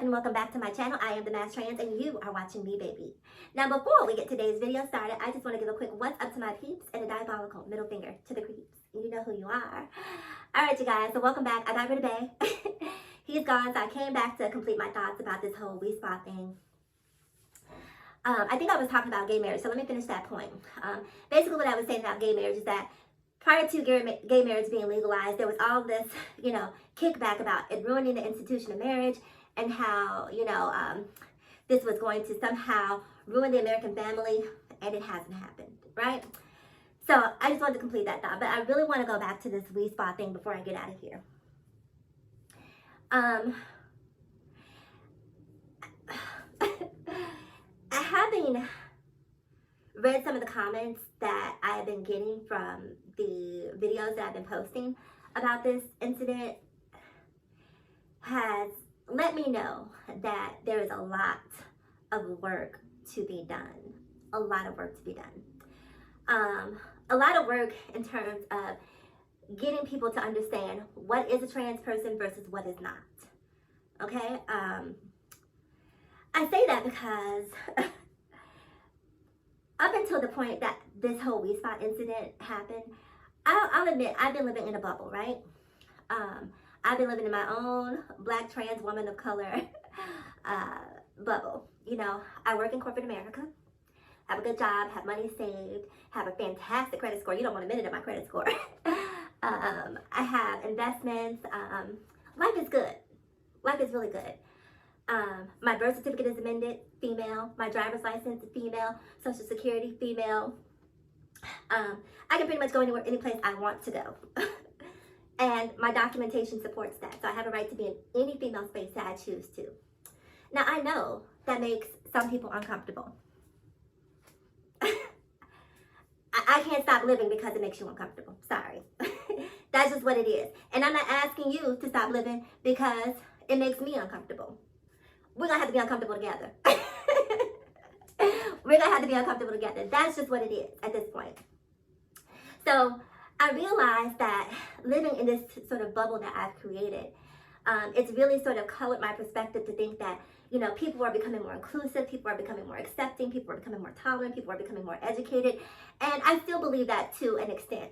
and welcome back to my channel. I am the Masked Trans and you are watching me, baby. Now before we get today's video started, I just want to give a quick what's up to my peeps and a diabolical middle finger to the creeps. You know who you are. Alright you guys, so welcome back. I got rid of Bay. He's gone, so I came back to complete my thoughts about this whole We Spot thing. I think I was talking about gay marriage, so let me finish that point. Basically what I was saying about gay marriage is that prior to gay marriage being legalized, there was all this, kickback about it ruining the institution of marriage and how, this was going to somehow ruin the American family, and it hasn't happened, right? So I just wanted to complete that thought, but I really want to go back to this We Spot thing before I get out of here. Having read some of the comments that I have been getting from the videos that I've been posting about this incident has let me know that there is a lot of work to be done. A lot of work to be done. A lot of work in terms of getting people to understand what is a trans person versus what is not. Okay? I say that because up until the point that this whole We Spot incident happened, I'll admit I've been living in a bubble, right? I've been living in my own Black trans woman of color bubble. I work in corporate America, have a good job, have money saved, have a fantastic credit score. You don't want a minute of my credit score. I have investments. Life is good. Life is really good. My birth certificate is amended, female. My driver's license, female. Social security, female. I can pretty much go anywhere, any place I want to go. And my documentation supports that. So I have a right to be in any female space that I choose to. Now I know that makes some people uncomfortable. I can't stop living because it makes you uncomfortable. Sorry. That's just what it is. And I'm not asking you to stop living because it makes me uncomfortable. We're going to have to be uncomfortable together. We're going to have to be uncomfortable together. That's just what it is at this point. So I realized that living in this sort of bubble that I've created, it's really sort of colored my perspective to think that, people are becoming more inclusive, people are becoming more accepting, people are becoming more tolerant, people are becoming more educated. And I still believe that to an extent.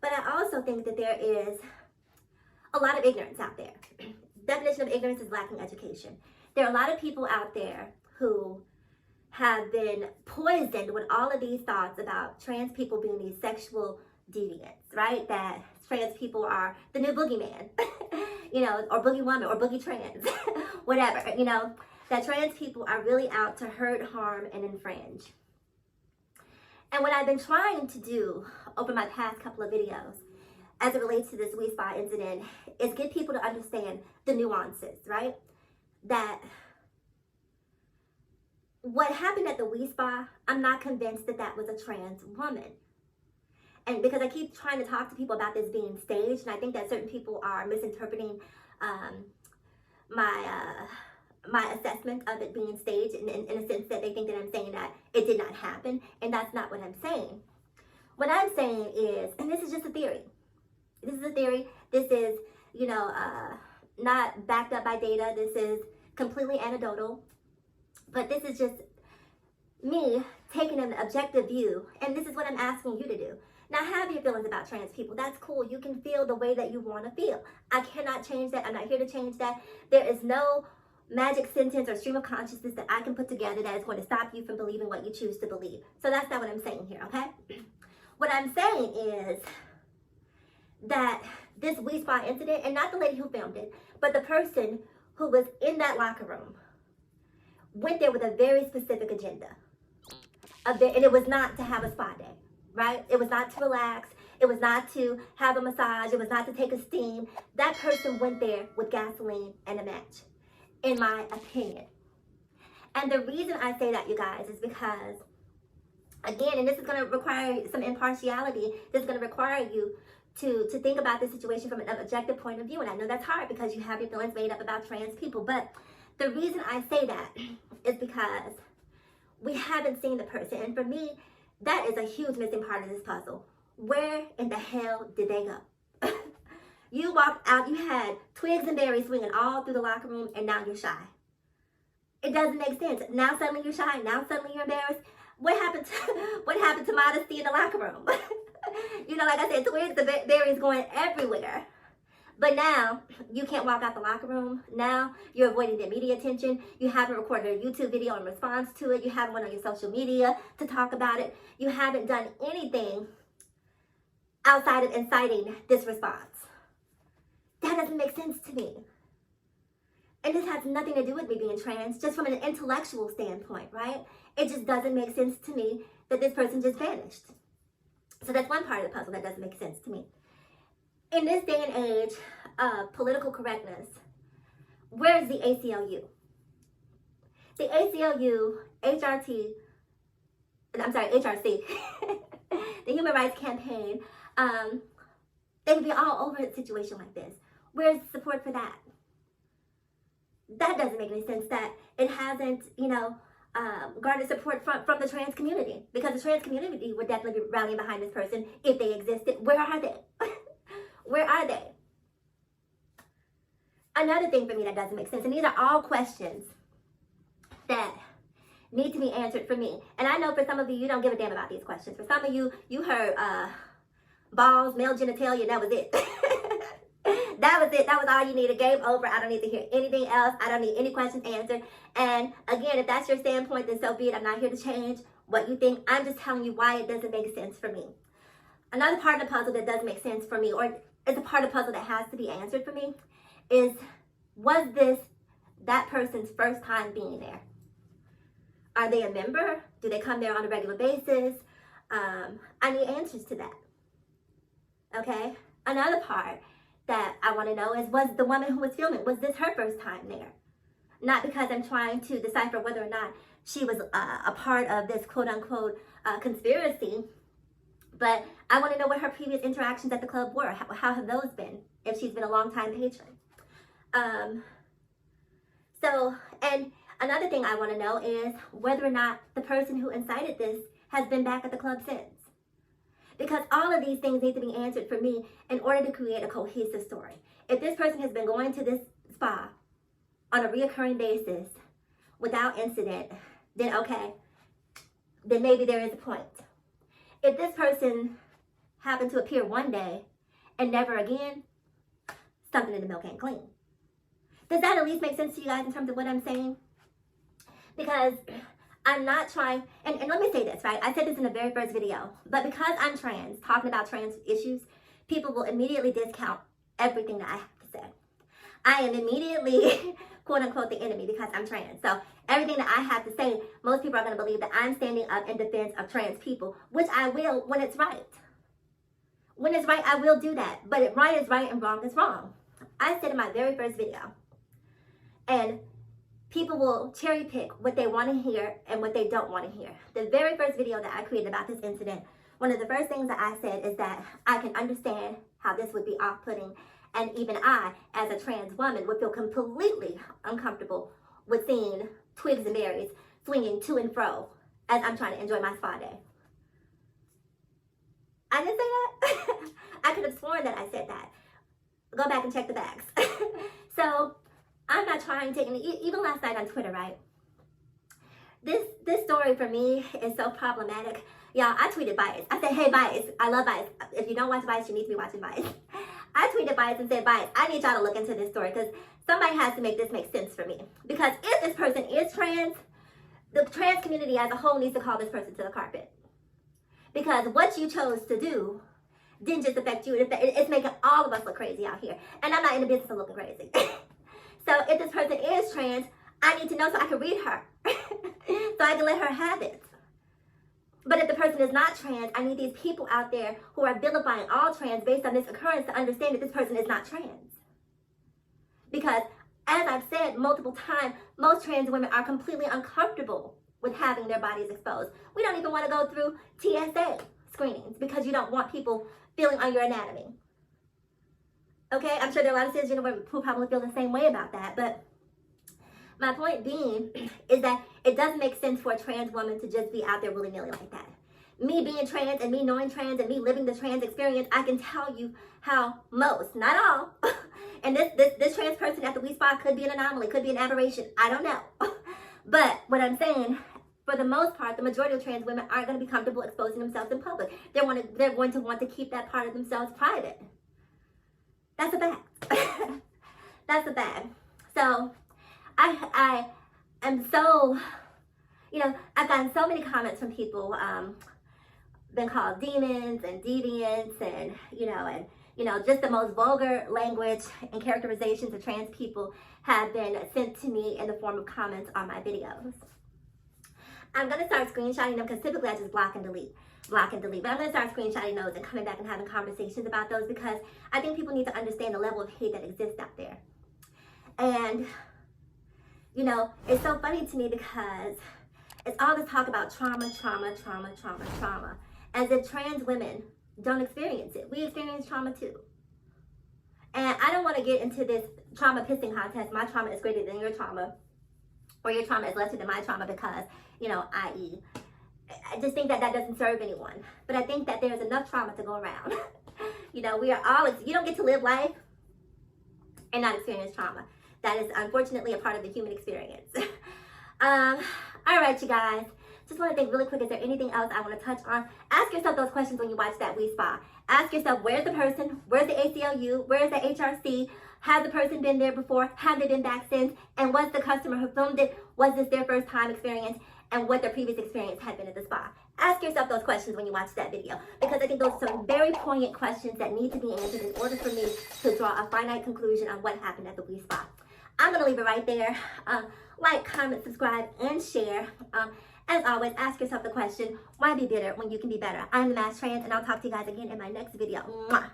But I also think that there is a lot of ignorance out there. Definition of ignorance is lacking education. There are a lot of people out there who have been poisoned with all of these thoughts about trans people being these sexual deviants, right? That trans people are the new boogeyman, or boogie woman or boogie trans, whatever, that trans people are really out to hurt, harm, and infringe. And what I've been trying to do over my past couple of videos as it relates to this We Spot incident is get people to understand the nuances, right? That what happened at the We Spot, I'm not convinced that that was a trans woman. And because I keep trying to talk to people about this being staged, and I think that certain people are misinterpreting my assessment of it being staged in a sense that they think that I'm saying that it did not happen, and that's not what I'm saying. What I'm saying is, and this is just a theory. This is a theory. This is, not backed up by data. This is completely anecdotal. But this is just me taking an objective view, and this is what I'm asking you to do. Now, have your feelings about trans people. That's cool. You can feel the way that you want to feel. I cannot change that. I'm not here to change that. There is no magic sentence or stream of consciousness that I can put together that is going to stop you from believing what you choose to believe. So that's not what I'm saying here, okay? What I'm saying is that this We Spot incident, and not the lady who filmed it, but the person who was in that locker room, went there with a very specific agenda. And it was not to have a spa day, right? It was not to relax. It was not to have a massage. It was not to take a steam. That person went there with gasoline and a match, in my opinion. And the reason I say that, you guys, is because, again, and this is going to require some impartiality. This is going to require you to think about this situation from an objective point of view. And I know that's hard because you have your feelings made up about trans people. But the reason I say that is because we haven't seen the person. And for me, that is a huge missing part of this puzzle. Where in the hell did they go? You walked out, you had twigs and berries swinging all through the locker room, and now you're shy. It doesn't make sense. Now suddenly you're shy. Now suddenly you're embarrassed. What happened to what happened to modesty in the locker room? You know, like I said, twigs, the berries going everywhere. But now you can't walk out the locker room. Now you're avoiding the media attention. You haven't recorded a YouTube video in response to it. You haven't went on your social media to talk about it. You haven't done anything outside of inciting this response. That doesn't make sense to me. And this has nothing to do with me being trans, just from an intellectual standpoint, right? It just doesn't make sense to me that this person just vanished. So that's one part of the puzzle that doesn't make sense to me. In this day and age of political correctness, where is the ACLU? The ACLU, HRC, the Human Rights Campaign, they would be all over a situation like this. Where's the support for that? That doesn't make any sense, that it hasn't, garnered support from the trans community, because the trans community would definitely be rallying behind this person if they existed. Where are they? Where are they? Another thing for me that doesn't make sense, and these are all questions that need to be answered for me. And I know for some of you, you don't give a damn about these questions. For some of you, you heard balls, male genitalia, and that was it. That was it. That was all you needed. Game over. I don't need to hear anything else. I don't need any questions answered. And again, if that's your standpoint, then so be it. I'm not here to change what you think. I'm just telling you why it doesn't make sense for me. Another part of the puzzle that doesn't make sense for me, or is a part of the puzzle that has to be answered for me, is, was this that person's first time being there? Are they a member? Do they come there on a regular basis? I need answers to that. Okay? Another part that I want to know is, was the woman who was filming, was this her first time there? Not because I'm trying to decipher whether or not she was a part of this quote-unquote conspiracy, but I want to know what her previous interactions at the club were. How have those been, if she's been a long-time patron? And another thing I want to know is whether or not the person who incited this has been back at the club since. Because all of these things need to be answered for me in order to create a cohesive story. If this person has been going to this spa on a reoccurring basis without incident, then okay, then maybe there is a point. If this person happened to appear one day and never again, something in the milk ain't clean. Does that at least make sense to you guys in terms of what I'm saying? Because I'm not trying, and let me say this, right? I said this in the very first video, but because I'm trans, talking about trans issues, people will immediately discount everything that I have to say. I am immediately, quote unquote, the enemy because I'm trans. So everything that I have to say, most people are going to believe that I'm standing up in defense of trans people, which I will when it's right. When it's right, I will do that. But if right is right and wrong is wrong. I said in my very first video, and people will cherry pick what they want to hear and what they don't want to hear. The very first video that I created about this incident, one of the first things that I said is that I can understand how this would be off-putting, and even I, as a trans woman, would feel completely uncomfortable with seeing twigs and berries swinging to and fro as I'm trying to enjoy my spa day. I didn't say that. I could have sworn that I said that. Go back and check the facts. So I'm not trying to, even last night on Twitter, right? This story for me is so problematic. Y'all, I tweeted Bias. I said, hey, Bias, I love Bias. If you don't watch Bias, you need to be watching Bias. I tweeted Bias and said, Bias, I need y'all to look into this story because somebody has to make this make sense for me. Because if this person is trans, the trans community as a whole needs to call this person to the carpet. Because what you chose to do didn't just affect you. It's making all of us look crazy out here. And I'm not in the business of looking crazy. So if this person is trans, I need to know so I can read her. So I can let her have it. But if the person is not trans, I need these people out there who are vilifying all trans based on this occurrence to understand that this person is not trans. Because as I've said multiple times, most trans women are completely uncomfortable with having their bodies exposed. We don't even want to go through TSA screenings because you don't want people feeling on your anatomy. Okay, I'm sure there are a lot of cisgender women who probably feel the same way about that, but my point being is that it doesn't make sense for a trans woman to just be out there willy-nilly like that. Me being trans and me knowing trans and me living the trans experience, I can tell you how most, not all, and this trans person at the We Spa could be an anomaly, could be an aberration, I don't know. But what I'm saying, for the most part, the majority of trans women aren't going to be comfortable exposing themselves in public. They're going to want to keep that part of themselves private. That's a fact. That's a fact. So I am so, I've gotten so many comments from people, been called demons and deviants and, just the most vulgar language and characterizations of trans people have been sent to me in the form of comments on my videos. I'm going to start screenshotting them because typically I just block and delete. But I'm going to start screenshotting those and coming back and having conversations about those because I think people need to understand the level of hate that exists out there. And, it's so funny to me because it's all this talk about trauma, as if trans women don't experience it. We experience trauma too. And I don't want to get into this trauma pissing contest. My trauma is greater than your trauma, or your trauma is lesser than my trauma because, i.e., I just think that doesn't serve anyone. But I think that there's enough trauma to go around. We are all, you don't get to live life and not experience trauma. That is unfortunately a part of the human experience. All right, you guys. Just want to think really quick, is there anything else I want to touch on? Ask yourself those questions when you watch that We Spa. Ask yourself, where's the person? Where's the ACLU? Where's the HRC? Has the person been there before? Have they been back since? And was the customer who filmed it, was this their first time experience? And what their previous experience had been at the spa? Ask yourself those questions when you watch that video, because I think those are some very poignant questions that need to be answered in order for me to draw a finite conclusion on what happened at the We Spa. I'm going to leave it right there. Like, comment, subscribe, and share. As always, ask yourself the question, why be bitter when you can be better? I'm the Masked Trans, and I'll talk to you guys again in my next video. Mwah.